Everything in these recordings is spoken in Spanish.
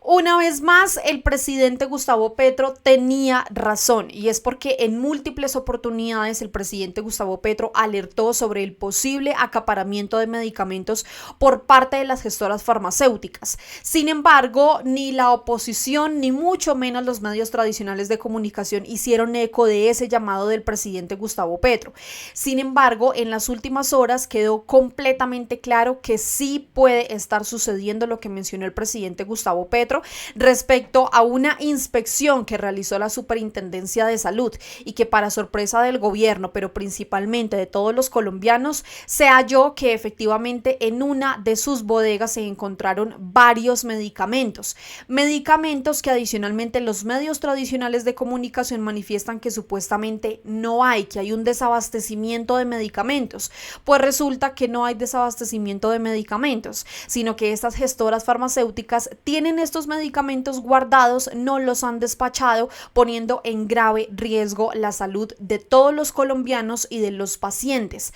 Una vez más, el presidente Gustavo Petro tenía razón, y es porque en múltiples oportunidades el presidente Gustavo Petro alertó sobre el posible acaparamiento de medicamentos por parte de las gestoras farmacéuticas. Sin embargo, ni la oposición ni mucho menos los medios tradicionales de comunicación hicieron eco de ese llamado del presidente Gustavo Petro. Sin embargo, en las últimas horas quedó completamente claro que sí puede estar sucediendo lo que mencionó el presidente Gustavo Petro respecto a una inspección que realizó la Superintendencia de Salud y que, para sorpresa del gobierno, pero principalmente de todos los colombianos, se halló que efectivamente en una de sus bodegas se encontraron varios medicamentos que adicionalmente los medios tradicionales de comunicación manifiestan que supuestamente no hay, que hay un desabastecimiento de medicamentos. Pues resulta que no hay desabastecimiento de medicamentos, sino que estas gestoras farmacéuticas tienen estos medicamentos guardados, no los han despachado, poniendo en grave riesgo la salud de todos los colombianos y de los pacientes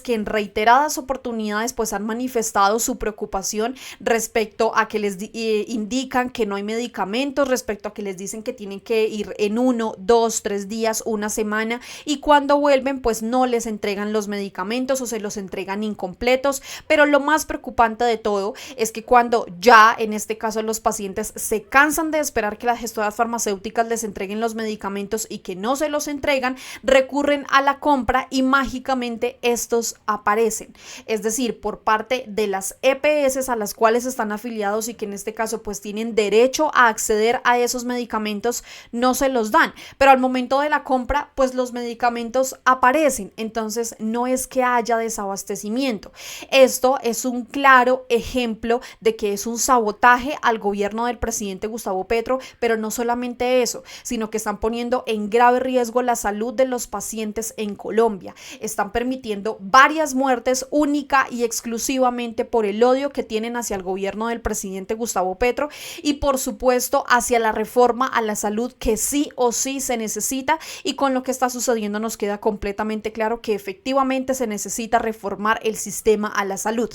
que en reiteradas oportunidades pues han manifestado su preocupación respecto a que les indican que no hay medicamentos, respecto a que les dicen que tienen que ir en 1, 2, 3 días, una semana, y cuando vuelven pues no les entregan los medicamentos o se los entregan incompletos. Pero lo más preocupante de todo es que cuando ya en este caso los pacientes se cansan de esperar que las gestoras farmacéuticas les entreguen los medicamentos y que no se los entregan, recurren a la compra y mágicamente estos aparecen. Es decir, por parte de las EPS a las cuales están afiliados y que en este caso pues tienen derecho a acceder a esos medicamentos, no se los dan, pero al momento de la compra pues los medicamentos aparecen. Entonces no es que haya desabastecimiento. Esto es un claro ejemplo de que es un sabotaje al gobierno del presidente Gustavo Petro, pero no solamente eso, sino que están poniendo en grave riesgo la salud de los pacientes en Colombia. Están permitiendo varias muertes única y exclusivamente por el odio que tienen hacia el gobierno del presidente Gustavo Petro y por supuesto hacia la reforma a la salud que sí o sí se necesita, y con lo que está sucediendo nos queda completamente claro que efectivamente se necesita reformar el sistema a la salud.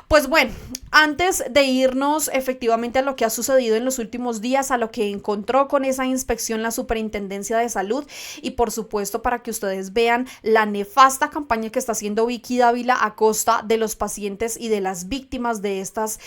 Pues bueno, antes de irnos efectivamente a lo que ha sucedido en los últimos días, a lo que encontró con esa inspección la Superintendencia de Salud, y por supuesto para que ustedes vean la nefasta campaña que está haciendo Vicky Dávila a costa de los pacientes y de las víctimas de estas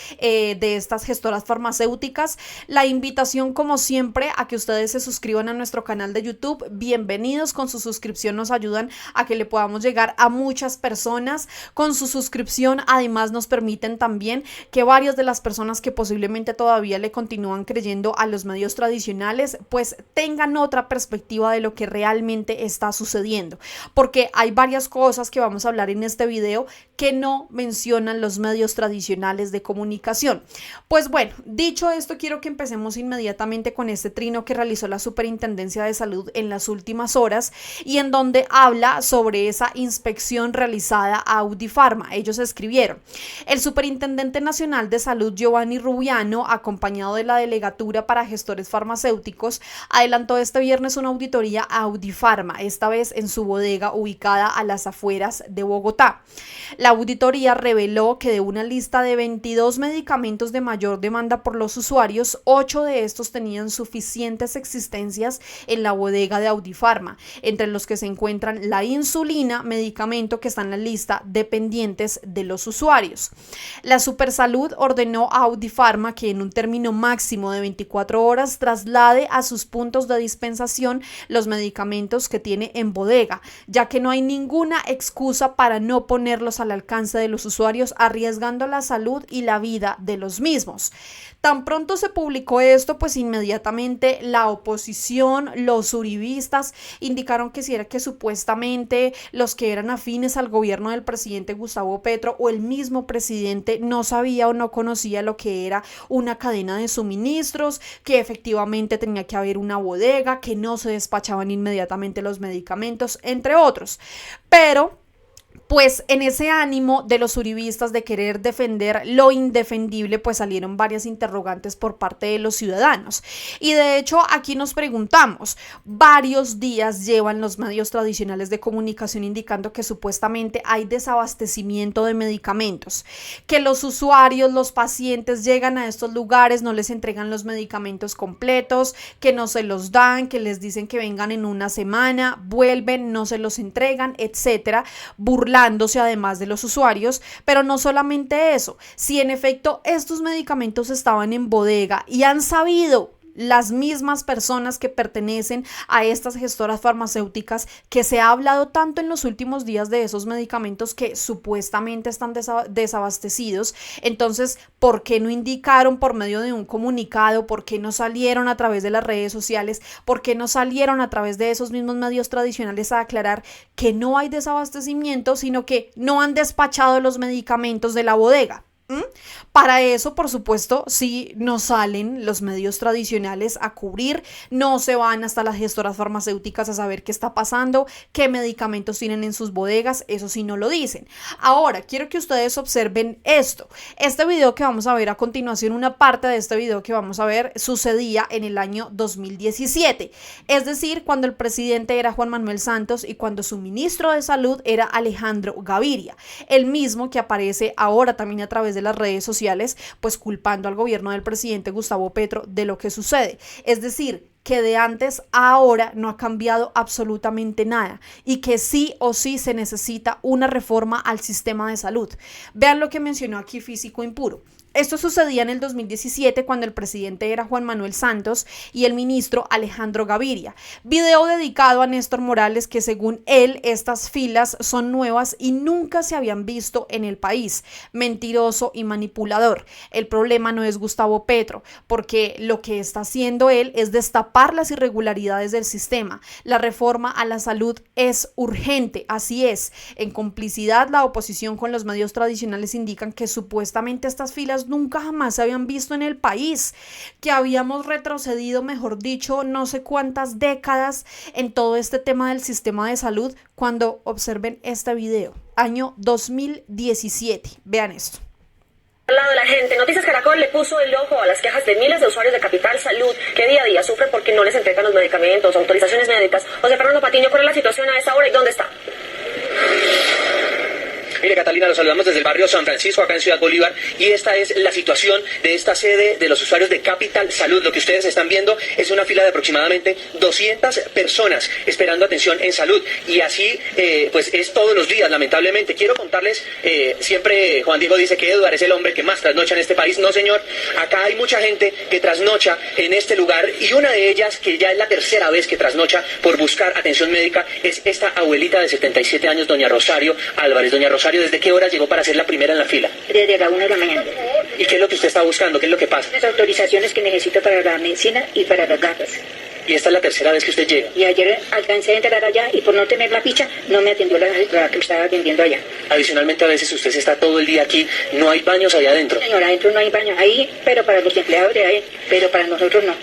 gestoras farmacéuticas, la invitación como siempre a que ustedes se suscriban a nuestro canal de YouTube. Bienvenidos, con su suscripción nos ayudan a que le podamos llegar a muchas personas. Con su suscripción además nos permiten también que varias de las personas que posiblemente todavía le continúan creyendo a los medios tradicionales pues tengan otra perspectiva de lo que realmente está sucediendo, porque hay varias cosas que vamos a hablar en este video que no mencionan los medios tradicionales de comunicación. Pues bueno, dicho esto, quiero que empecemos inmediatamente con este trino que realizó la Superintendencia de Salud en las últimas horas y en donde habla sobre esa inspección realizada a Audifarma. Ellos escribieron: el Superintendente Nacional de Salud Giovanni Rubiano, acompañado de la Delegatura para Gestores Farmacéuticos, adelantó este viernes una auditoría a Audifarma, esta vez en su bodega ubicada a las afueras de Bogotá. La auditoría reveló que de una lista de 22 medicamentos de mayor demanda por los usuarios, 8 de estos tenían suficientes existencias en la bodega de Audifarma, entre los que se encuentran la insulina, medicamento que está en la lista de pendientes de los usuarios. La Supersalud ordenó a Audifarma que en un término máximo de 24 horas traslade a sus puntos de dispensación los medicamentos que tiene en bodega, ya que no hay ninguna excusa para no ponerlos al alcance de los usuarios, arriesgando la salud y la vida de los mismos. Tan pronto se publicó esto, pues inmediatamente la oposición, los uribistas, indicaron que si era que supuestamente los que eran afines al gobierno del presidente Gustavo Petro o el mismo presidente no sabía o no conocía lo que era una cadena de suministros, que efectivamente tenía que haber una bodega, que no se despachaban inmediatamente los medicamentos, entre otros. Pero Pues en ese ánimo de los uribistas de querer defender lo indefendible, pues salieron varias interrogantes por parte de los ciudadanos. Y de hecho aquí nos preguntamos, varios días llevan los medios tradicionales de comunicación indicando que supuestamente hay desabastecimiento de medicamentos, que los usuarios, los pacientes llegan a estos lugares, no les entregan los medicamentos completos, que no se los dan, que les dicen que vengan en una semana, vuelven, no se los entregan, etcétera, burlándose además de los usuarios. Pero no solamente eso, si en efecto estos medicamentos estaban en bodega y han sabido las mismas personas que pertenecen a estas gestoras farmacéuticas que se ha hablado tanto en los últimos días de esos medicamentos que supuestamente están desabastecidos, entonces, ¿por qué no indicaron por medio de un comunicado? ¿Por qué no salieron a través de las redes sociales? ¿Por qué no salieron a través de esos mismos medios tradicionales a aclarar que no hay desabastecimiento, sino que no han despachado los medicamentos de la bodega? Para eso, por supuesto, sí no salen los medios tradicionales a cubrir, no se van hasta las gestoras farmacéuticas a saber qué está pasando, qué medicamentos tienen en sus bodegas, eso sí no lo dicen. Ahora, quiero que ustedes observen esto. Este video que vamos a ver a continuación, una parte de este video que vamos a ver, sucedía en el año 2017, es decir, cuando el presidente era Juan Manuel Santos y cuando su ministro de Salud era Alejandro Gaviria, el mismo que aparece ahora también a través de las redes sociales, pues culpando al gobierno del presidente Gustavo Petro de lo que sucede. Es decir, que de antes a ahora no ha cambiado absolutamente nada y que sí o sí se necesita una reforma al sistema de salud. Vean lo que mencionó aquí Físico Impuro. Esto sucedía en el 2017 cuando el presidente era Juan Manuel Santos y el ministro Alejandro Gaviria. Video dedicado a Néstor Morales que según él estas filas son nuevas y nunca se habían visto en el país. Mentiroso y manipulador. El problema no es Gustavo Petro, porque lo que está haciendo él es destapar las irregularidades del sistema. La reforma a la salud es urgente, así es. En complicidad, la oposición con los medios tradicionales indican que supuestamente estas filas nunca jamás se habían visto en el país, que habíamos retrocedido, mejor dicho, no sé cuántas décadas en todo este tema del sistema de salud, cuando observen este video, año 2017. Vean esto. Al lado de la gente, Noticias Caracol le puso el ojo a las quejas de miles de usuarios de Capital Salud que día a día sufren porque no les entregan los medicamentos, autorizaciones médicas. José Fernando Patiño, ¿cuál es la situación a esta hora y dónde está? Mire, Catalina, los saludamos desde el barrio San Francisco, acá en Ciudad Bolívar, y esta es la situación de esta sede de los usuarios de Capital Salud. Lo que ustedes están viendo es una fila de aproximadamente 200 personas esperando atención en salud, y así pues es todos los días, lamentablemente. Quiero contarles, siempre Juan Diego dice que Eduardo es el hombre que más trasnocha en este país. No, señor, acá hay mucha gente que trasnocha en este lugar, y una de ellas, que ya es la tercera vez que trasnocha por buscar atención médica, es esta abuelita de 77 años, doña Rosario Álvarez. Doña Rosario, ¿desde qué hora llegó para ser la primera en la fila? Desde la 1 de la mañana. ¿Y qué es lo que usted está buscando? ¿Qué es lo que pasa? Las autorizaciones que necesito para la medicina y para las gafas. Y esta es la tercera vez que usted llega. Y ayer alcancé a entrar allá y por no tener la ficha no me atendió la que me estaba atendiendo allá. Adicionalmente, a veces usted se está todo el día aquí, no hay baños allá adentro. Señora, adentro no hay baño. Ahí, pero para los empleados de ahí, pero para nosotros no.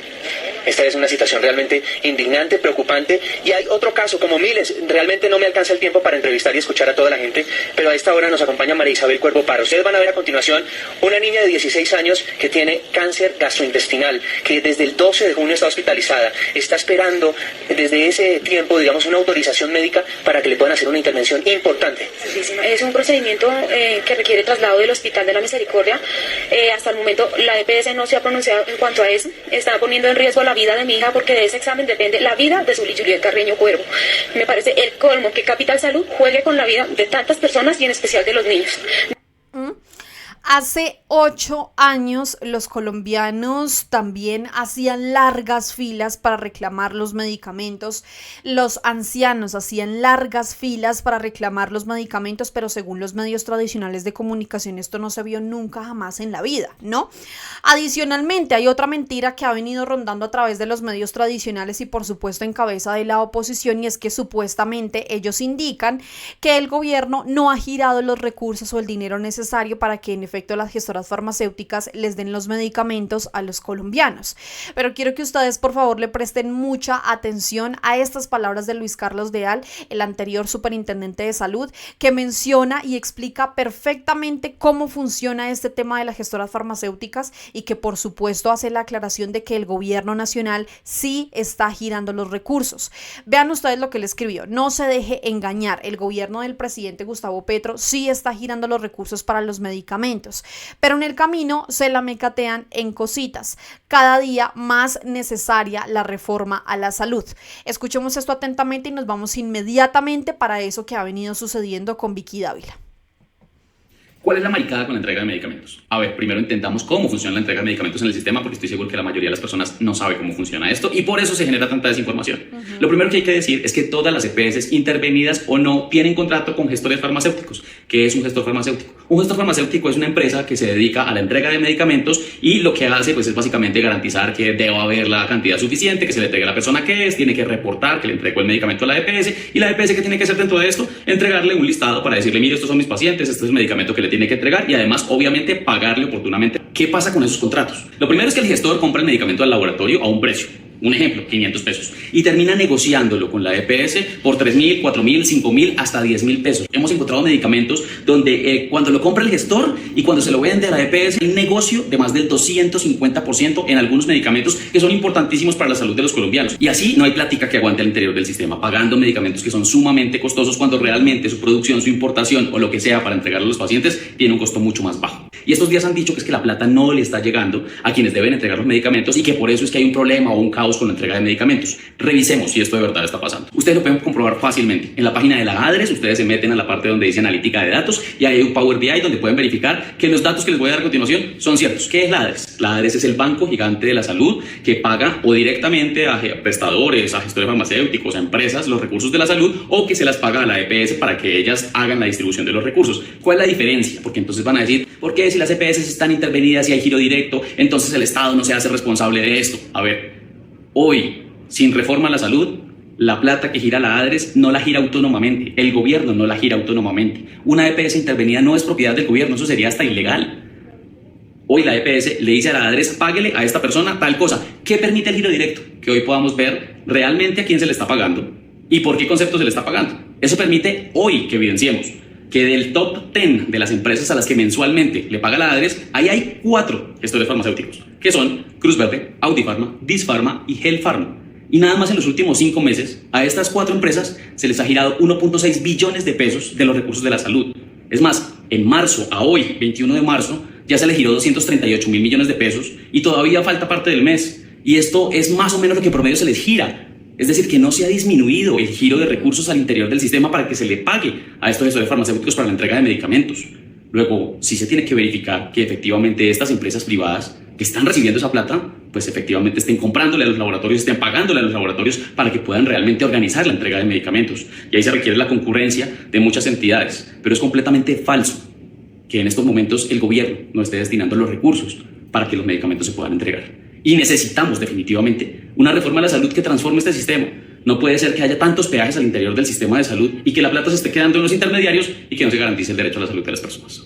Esta es una situación realmente indignante, preocupante, y hay otro caso, como miles. Realmente no me alcanza el tiempo para entrevistar y escuchar a toda la gente, pero a esta hora nos acompaña María Isabel Cuervo Parra. Ustedes van a ver a continuación una niña de 16 años que tiene cáncer gastrointestinal, que desde el 12 de junio está hospitalizada. Está esperando desde ese tiempo, digamos, una autorización médica para que le puedan hacer una intervención importante. Es un procedimiento que requiere traslado del Hospital de la Misericordia. Hasta el momento la EPS no se ha pronunciado en cuanto a eso. Está poniendo en riesgo la vida de mi hija porque de ese examen depende la vida de Zully Juliet Carreño Cuervo. Me parece el colmo que Capital Salud juegue con la vida de tantas personas y en especial de los niños. Hace 8 años los colombianos también hacían largas filas para reclamar los medicamentos, los ancianos hacían largas filas para reclamar los medicamentos, pero según los medios tradicionales de comunicación esto no se vio nunca jamás en la vida, ¿no? Adicionalmente hay otra mentira que ha venido rondando a través de los medios tradicionales y por supuesto en cabeza de la oposición, y es que supuestamente ellos indican que el gobierno no ha girado los recursos o el dinero necesario para que en efecto efecto las gestoras farmacéuticas les den los medicamentos a los colombianos. Pero quiero que ustedes por favor le presten mucha atención a estas palabras de Luis Carlos Leal, el anterior superintendente de salud, que menciona y explica perfectamente cómo funciona este tema de las gestoras farmacéuticas y que por supuesto hace la aclaración de que el gobierno nacional sí está girando los recursos. Vean ustedes lo que él escribió: no se deje engañar, el gobierno del presidente Gustavo Petro sí está girando los recursos para los medicamentos, pero en el camino se la mecatean en cositas, cada día más necesaria la reforma a la salud. Escuchemos esto atentamente y nos vamos inmediatamente para eso que ha venido sucediendo con Vicky Dávila. ¿Cuál es la maricada con la entrega de medicamentos? A ver, primero intentamos cómo funciona la entrega de medicamentos en el sistema, porque estoy seguro que la mayoría de las personas no sabe cómo funciona esto y por eso se genera tanta desinformación. Lo primero que hay que decir es que todas las EPS intervenidas o no tienen contrato con gestores farmacéuticos. ¿Qué es un gestor farmacéutico? Un gestor farmacéutico es una empresa que se dedica a la entrega de medicamentos y lo que hace pues, es básicamente garantizar que deba haber la cantidad suficiente, que se le entregue a la persona que es, tiene que reportar que le entregó el medicamento a la EPS y la EPS que tiene que hacer dentro de esto, entregarle un listado para decirle, mire, estos son mis pacientes, este es el medicamento que le tiene que entregar y además obviamente pagarle oportunamente. ¿Qué pasa con esos contratos? Lo primero es que el gestor compra el medicamento al laboratorio a un precio. Un ejemplo, 500 pesos. Y termina negociándolo con la EPS por 3.000, 4.000, 5.000, hasta 10.000 pesos. Hemos encontrado medicamentos donde cuando lo compra el gestor y cuando se lo vende a la EPS, hay un negocio de más del 250% en algunos medicamentos que son importantísimos para la salud de los colombianos. Y así no hay plática que aguante al interior del sistema, pagando medicamentos que son sumamente costosos cuando realmente su producción, su importación o lo que sea para entregarlo a los pacientes tiene un costo mucho más bajo. Y estos días han dicho que es que la plata no le está llegando a quienes deben entregar los medicamentos y que por eso es que hay un problema o un caos con la entrega de medicamentos. Revisemos si esto de verdad está pasando. Ustedes lo pueden comprobar fácilmente. En la página de la ADRES, ustedes se meten a la parte donde dice analítica de datos y ahí hay un Power BI donde pueden verificar que los datos que les voy a dar a continuación son ciertos. ¿Qué es la ADRES? La ADRES es el banco gigante de la salud que paga o directamente a prestadores, a gestores farmacéuticos, a empresas los recursos de la salud o que se las paga a la EPS para que ellas hagan la distribución de los recursos. ¿Cuál es la diferencia? Porque entonces van a decir, ¿por qué si las EPS están intervenidas y hay giro directo, entonces el Estado no se hace responsable de esto? A ver, hoy, sin reforma a la salud, la plata que gira la ADRES no la gira autónomamente, el gobierno no la gira autónomamente. Una EPS intervenida no es propiedad del gobierno, eso sería hasta ilegal. Hoy la EPS le dice a la ADRES, páguele a esta persona tal cosa. ¿Qué permite el giro directo? Que hoy podamos ver realmente a quién se le está pagando y por qué concepto se le está pagando. Eso permite hoy que evidenciemos que del top 10 de las empresas a las que mensualmente le paga la ADRES, ahí hay 4 gestores farmacéuticos, que son Cruz Verde, Audipharma, Dispharma y Gelpharma. Y nada más en los últimos 5 meses, a estas 4 empresas se les ha girado 1.6 billones de pesos de los recursos de la salud. Es más, en marzo, a hoy, 21 de marzo, ya se le giró 238.000 millones de pesos y todavía falta parte del mes. Y esto es más o menos lo que promedio se les gira. Es decir, que no se ha disminuido el giro de recursos al interior del sistema para que se le pague a estos gestores farmacéuticos para la entrega de medicamentos. Luego, sí se tiene que verificar que efectivamente estas empresas privadas que están recibiendo esa plata, pues efectivamente estén comprándole a los laboratorios, estén pagándole a los laboratorios para que puedan realmente organizar la entrega de medicamentos. Y ahí se requiere la concurrencia de muchas entidades. Pero es completamente falso que en estos momentos el gobierno no esté destinando los recursos para que los medicamentos se puedan entregar. Y necesitamos definitivamente una reforma a la salud que transforme este sistema. No puede ser que haya tantos peajes al interior del sistema de salud y que la plata se esté quedando en los intermediarios y que no se garantice el derecho a la salud de las personas.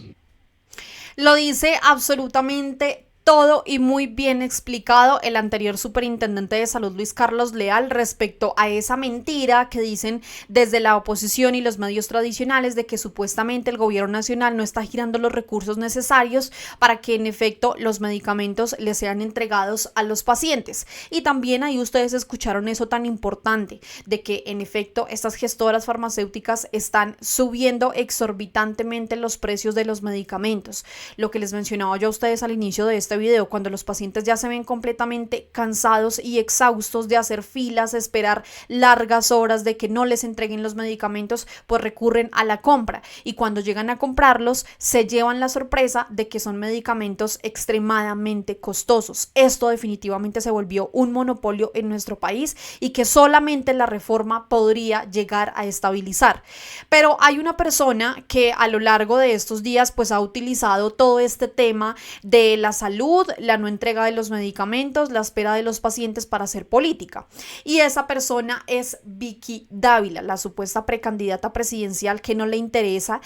Lo dice absolutamente todo y muy bien explicado el anterior superintendente de salud Luis Carlos Leal respecto a esa mentira que dicen desde la oposición y los medios tradicionales de que supuestamente el gobierno nacional no está girando los recursos necesarios para que en efecto los medicamentos les sean entregados a los pacientes. Y también ahí ustedes escucharon eso tan importante de que en efecto estas gestoras farmacéuticas están subiendo exorbitantemente los precios de los medicamentos. Lo que les mencionaba yo a ustedes al inicio de este video, cuando los pacientes ya se ven completamente cansados y exhaustos de hacer filas, esperar largas horas, de que no les entreguen los medicamentos, pues recurren a la compra y cuando llegan a comprarlos se llevan la sorpresa de que son medicamentos extremadamente costosos. Esto definitivamente se volvió un monopolio en nuestro país y que solamente la reforma podría llegar a estabilizar. Pero hay una persona que a lo largo de estos días pues ha utilizado todo este tema de la salud salud, la no entrega de los medicamentos, la espera de los pacientes para hacer política. Y esa persona es Vicky Dávila, la supuesta precandidata presidencial que no le interesa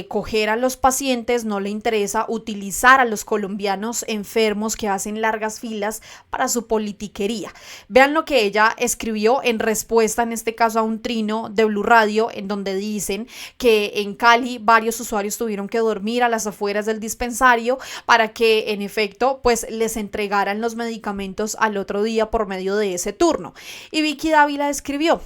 coger a los pacientes, no le interesa utilizar a los colombianos enfermos que hacen largas filas para su politiquería. Vean lo que ella escribió en respuesta, en este caso a un trino de Blue Radio, en donde dicen que en Cali varios usuarios tuvieron que dormir a las afueras del dispensario para que en efecto pues les entregaran los medicamentos al otro día por medio de ese turno. Y Vicky Dávila escribió: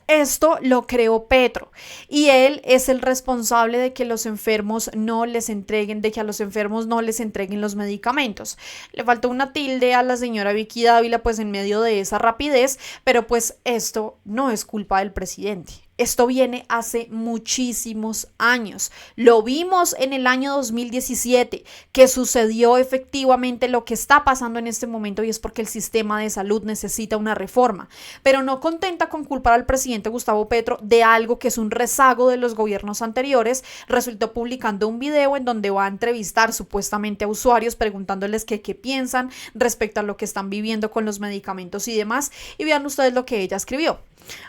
esto lo creó Petro y él es el responsable de que los enfermos no les entreguen, de que a los enfermos no les entreguen los medicamentos. Le faltó una tilde a la señora Vicky Dávila pues en medio de esa rapidez, pero pues esto no es culpa del presidente. Esto viene hace muchísimos años. Lo vimos en el año 2017, que sucedió efectivamente lo que está pasando en este momento, y es porque el sistema de salud necesita una reforma. Pero no contenta con culpar al presidente Gustavo Petro de algo que es un rezago de los gobiernos anteriores, resultó publicando un video en donde va a entrevistar supuestamente a usuarios preguntándoles qué piensan respecto a lo que están viviendo con los medicamentos y demás. Y vean ustedes lo que ella escribió.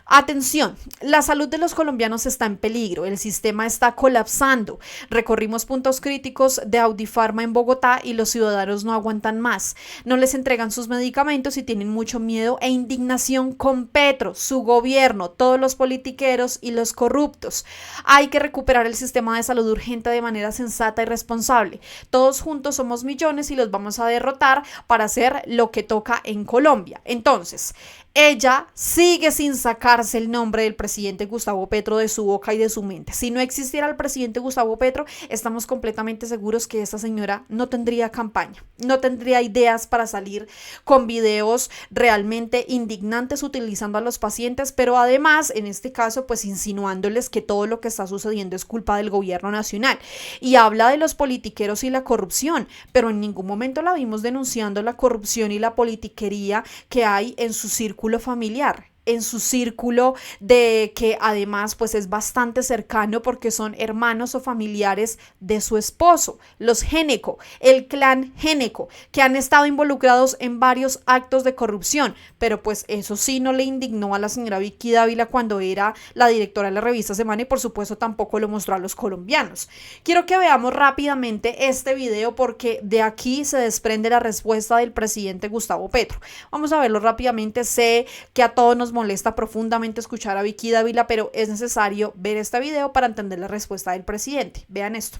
Atención, la salud de los colombianos está en peligro, el sistema está colapsando. Recorrimos puntos críticos de Audifarma en Bogotá y los ciudadanos no aguantan más. No les entregan sus medicamentos y tienen mucho miedo e indignación con Petro, su gobierno, todos los politiqueros y los corruptos. Hay que recuperar el sistema de salud urgente de manera sensata y responsable. Todos juntos somos millones y los vamos a derrotar para hacer lo que toca en Colombia. Entonces, ella sigue sin sacarse el nombre del presidente Gustavo Petro de su boca y de su mente. Si no existiera el presidente Gustavo Petro, estamos completamente seguros que esta señora no tendría campaña, no tendría ideas para salir con videos realmente indignantes utilizando a los pacientes, pero además, en este caso, pues insinuándoles que todo lo que está sucediendo es culpa del gobierno nacional. Y habla de los politiqueros y la corrupción, pero en ningún momento la vimos denunciando la corrupción y la politiquería que hay en su círculo familiar, en su círculo de que además pues es bastante cercano porque son hermanos o familiares de su esposo, los Géneco, el clan Géneco, que han estado involucrados en varios actos de corrupción, pero pues eso sí no le indignó a la señora Vicky Dávila cuando era la directora de la revista Semana y por supuesto tampoco lo mostró a los colombianos. Quiero que veamos rápidamente este video porque de aquí se desprende la respuesta del presidente Gustavo Petro. Vamos a verlo rápidamente. Sé que a todos nos molesta profundamente escuchar a Vicky Dávila, pero es necesario ver este video para entender la respuesta del presidente. Vean esto.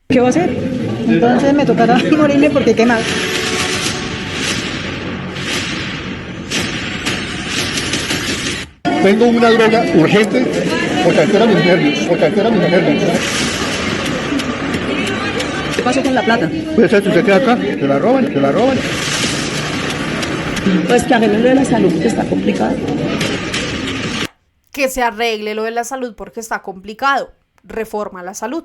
¿Qué va a hacer? Entonces me tocará morirme porque qué mal. Tengo una droga urgente porque altera mis nervios, ¿Qué pasó con la plata? Pues eso se queda acá, te la roban. Pues que arreglen lo de la salud, que está complicado. Que se arregle lo de la salud porque está complicado. Reforma la salud.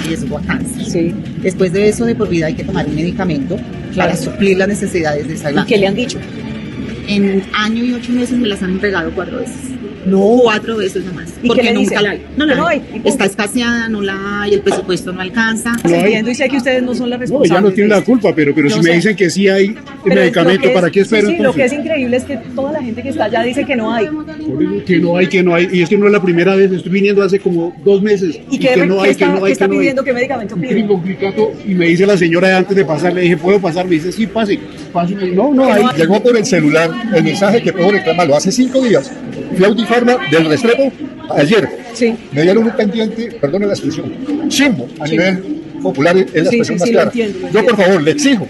Riesgo a cáncer. Sí. Después de eso, de por vida hay que tomar un medicamento para suplir las necesidades de salud. ¿Y qué le han dicho? En año y 8 meses me las han entregado 4 veces. No. 4 veces nomás. ¿Y porque qué le nunca dicen? la hay. No la hay. Está escaseada, no la hay, el presupuesto no alcanza. Entiendo y sé que ustedes no son las No, responsables. ya no tienen la culpa, pero Yo si sé. me dicen que sí hay Pero medicamento, ¿para qué espero sí, lo que es entonces? increíble es que toda la gente que está allá dice que no hay. Por eso que no hay, y es que no es la primera vez, estoy viniendo hace como 2 meses, ¿Y que no hay, qué está pidiendo? ¿Qué medicamento Un pide? complicato, y me dice la señora antes de pasar, le dije, ¿puedo pasar? Me dice, sí, pase, y me dice, no hay. Llegó por el celular el mensaje que puedo reclamarlo. Hace 5 días fui a Audifarma del Restrepo ayer. Sí. Me dieron un pendiente, perdone la expresión, chimbo, a nivel popular es la expresión más lo clara. entiendo. Yo, por favor, le exijo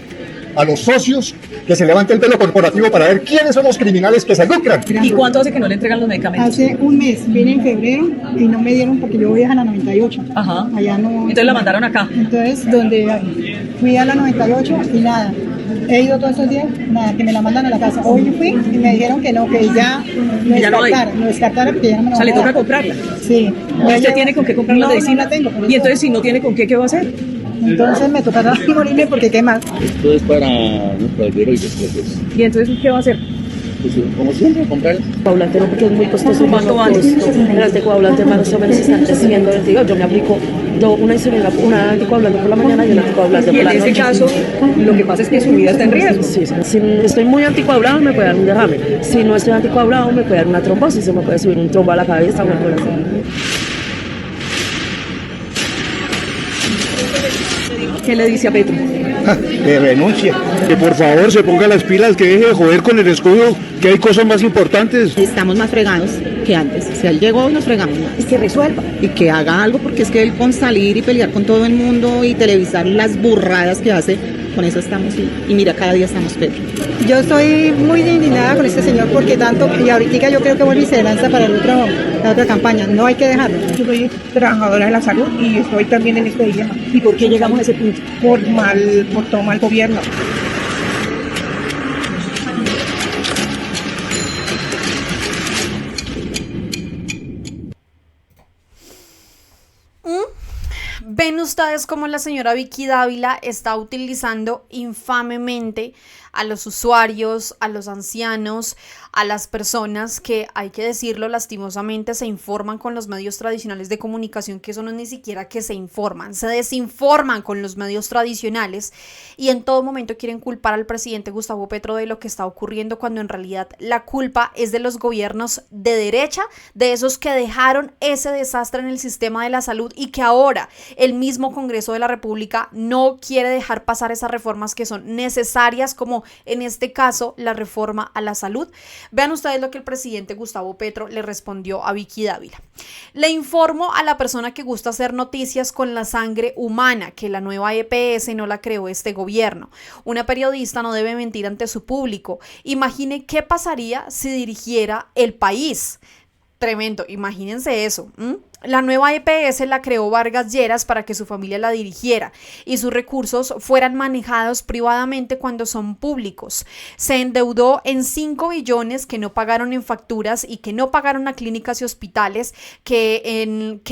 a los socios que se levante el velo corporativo para ver quiénes son los criminales que se lucran. ¿Y cuánto hace que no le entregan los medicamentos? Hace un mes, vine en febrero y no me dieron porque yo voy a la 98. Ajá. Allá no. Entonces la mandaron acá. Entonces, donde fui a la 98 y nada. He ido todos estos días, nada, que me la mandan a la casa. Hoy fui y me dijeron que no, que ya Ya no hay. lo descartara porque ya no me O sea, le van a toca dar. comprarla. Sí. ¿Usted tiene con qué comprar la No, medicina? no la tengo. por Y eso. entonces si no tiene con qué va a hacer? Entonces me tocará morirme porque qué mal. Esto es para nuestro albero y después. ¿Y entonces qué va a hacer? Pues, como siempre, comprar. Coagulante no, porque es muy costoso. ¿Cuánto vale? Las de coagulante más o menos están 300, digo, yo me aplico una insulina, una anticoagulante por la mañana y una anticoagulante por la noche. Y en ese caso, lo que pasa es que su vida está en riesgo. Sí, si estoy muy anticoagulado me puede dar un derrame. Si no estoy anticoagulado me puede dar una trombosis, se me puede subir un trombo a la cabeza, una cosa así. ¿Qué le dice a Petro? Que renuncia, que por favor se ponga las pilas, que deje de joder con el escudo, que hay cosas más importantes. Estamos más fregados que antes. O sea, él llegó y nos fregamos más. Y que resuelva. Y que haga algo, porque es que él con salir y pelear con todo el mundo y televisar las burradas que hace, con eso estamos. Y mira, cada día estamos peor. Yo estoy muy indignada con este señor porque tanto, y ahorita yo creo que vuelve y se lanza para la otra campaña. No hay que dejarlo. Yo soy trabajadora de la salud y estoy también en este dilema. ¿Y por qué llegamos a ese punto? Por todo mal gobierno. ¿Ven ustedes cómo la señora Vicky Dávila está utilizando infamemente a los usuarios, a los ancianos, a las personas que, hay que decirlo lastimosamente, se informan con los medios tradicionales de comunicación, que eso no es ni siquiera que se informan, se desinforman con los medios tradicionales y en todo momento quieren culpar al presidente Gustavo Petro de lo que está ocurriendo, cuando en realidad la culpa es de los gobiernos de derecha, de esos que dejaron ese desastre en el sistema de la salud y que ahora el mismo Congreso de la República no quiere dejar pasar esas reformas que son necesarias, como en este caso la reforma a la salud. Vean ustedes lo que el presidente Gustavo Petro le respondió a Vicky Dávila. Le informo a la persona que gusta hacer noticias con la sangre humana que la nueva EPS no la creó este gobierno. Una periodista no debe mentir ante su público. Imagine qué pasaría si dirigiera el país. Tremendo, imagínense eso. La nueva EPS la creó Vargas Lleras para que su familia la dirigiera y sus recursos fueran manejados privadamente cuando son públicos. Se endeudó en 5 billones que no pagaron en facturas y que no pagaron a clínicas y hospitales, que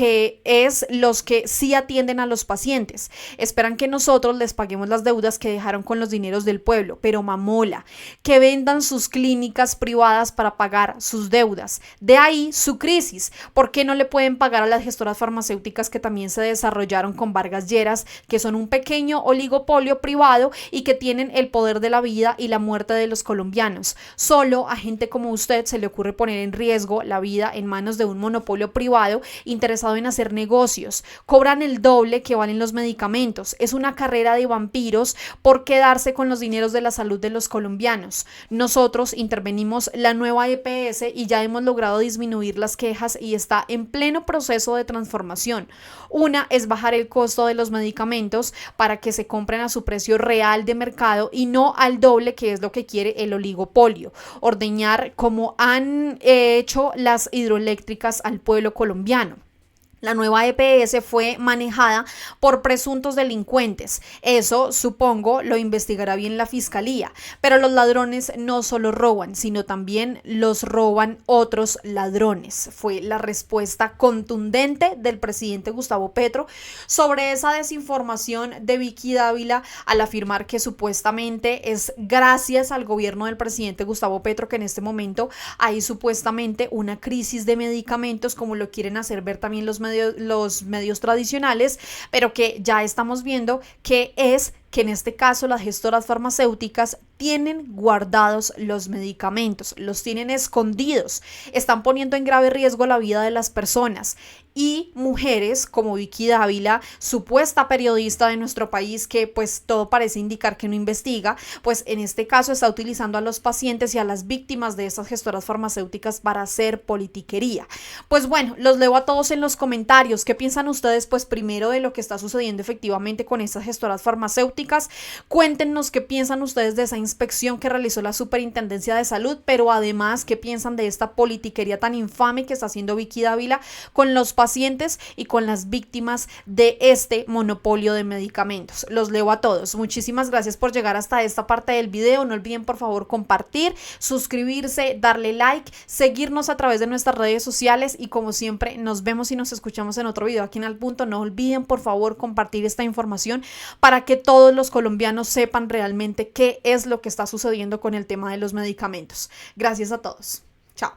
es los que sí atienden a los pacientes. Esperan que nosotros les paguemos las deudas que dejaron con los dineros del pueblo, pero mamola, que vendan sus clínicas privadas para pagar sus deudas. De ahí su crisis. ¿Por qué no le pueden pagar a las gestoras farmacéuticas que también se desarrollaron con Vargas Lleras, que son un pequeño oligopolio privado y que tienen el poder de la vida y la muerte de los colombianos? Solo a gente como usted se le ocurre poner en riesgo la vida en manos de un monopolio privado interesado en hacer negocios. Cobran el doble que valen los medicamentos. Es una carrera de vampiros por quedarse con los dineros de la salud de los colombianos. Nosotros intervenimos la nueva EPS y ya hemos logrado disminuir las quejas y está en pleno proceso de transformación. Una es bajar el costo de los medicamentos para que se compren a su precio real de mercado y no al doble, que es lo que quiere el oligopolio. Ordeñar, como han hecho las hidroeléctricas, al pueblo colombiano. La nueva EPS fue manejada por presuntos delincuentes. Eso, supongo, lo investigará bien la fiscalía. Pero los ladrones no solo roban, sino también los roban otros ladrones. Fue la respuesta contundente del presidente Gustavo Petro sobre esa desinformación de Vicky Dávila al afirmar que supuestamente es gracias al gobierno del presidente Gustavo Petro que en este momento hay supuestamente una crisis de medicamentos, como lo quieren hacer ver también los medios tradicionales, pero que ya estamos viendo que en este caso las gestoras farmacéuticas tienen guardados los medicamentos, los tienen escondidos, están poniendo en grave riesgo la vida de las personas. Y mujeres como Vicky Dávila, supuesta periodista de nuestro país, que pues todo parece indicar que no investiga, pues en este caso está utilizando a los pacientes y a las víctimas de estas gestoras farmacéuticas para hacer politiquería. Pues bueno, los leo a todos en los comentarios. ¿Qué piensan ustedes? Pues primero de lo que está sucediendo efectivamente con estas gestoras farmacéuticas. Cuéntenos qué piensan ustedes de esa inspección que realizó la Superintendencia de Salud, pero además qué piensan de esta politiquería tan infame que está haciendo Vicky Dávila con los pacientes y con las víctimas de este monopolio de medicamentos. Los leo a todos. Muchísimas gracias por llegar hasta esta parte del video. No olviden por favor compartir, suscribirse, darle like, seguirnos a través de nuestras redes sociales y como siempre nos vemos y nos escuchamos en otro video aquí en Al Punto. No olviden por favor compartir esta información para que todos los colombianos sepan realmente qué es lo que está sucediendo con el tema de los medicamentos. Gracias a todos. Chao.